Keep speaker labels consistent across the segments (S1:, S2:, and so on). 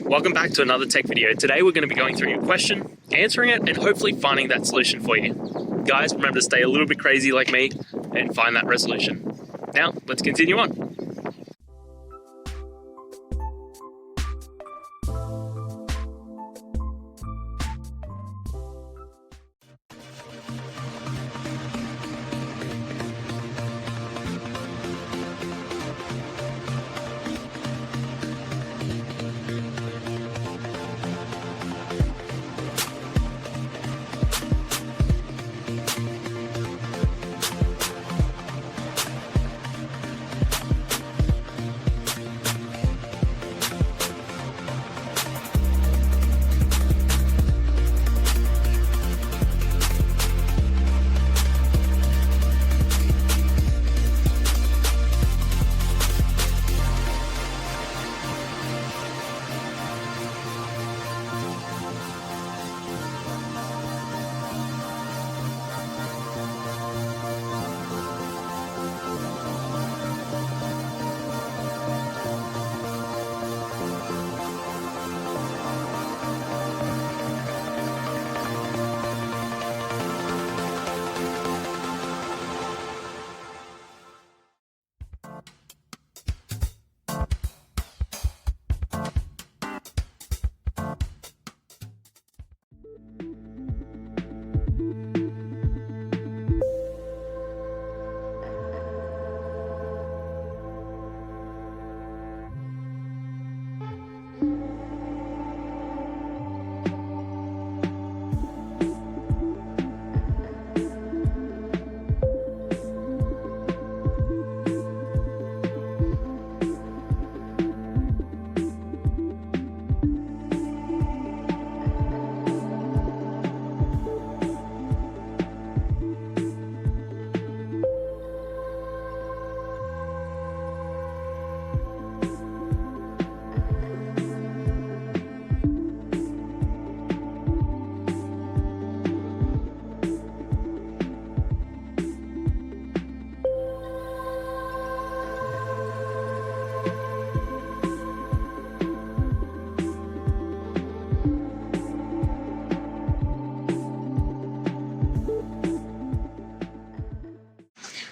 S1: Welcome back to another tech video. Today we're going to be going through your question, answering it, and hopefully finding that solution for you. Guys, remember to stay a little bit crazy like me and find that resolution. Now, let's continue on.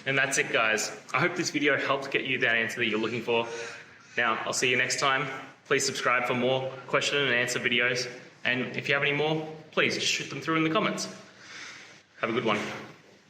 S1: And that's it, guys. I hope this video helped get you that answer that you're looking for. Now, I'll see you next time. Please subscribe for more question and answer videos. And if you have any more, please just shoot them through in the comments. Have a good one.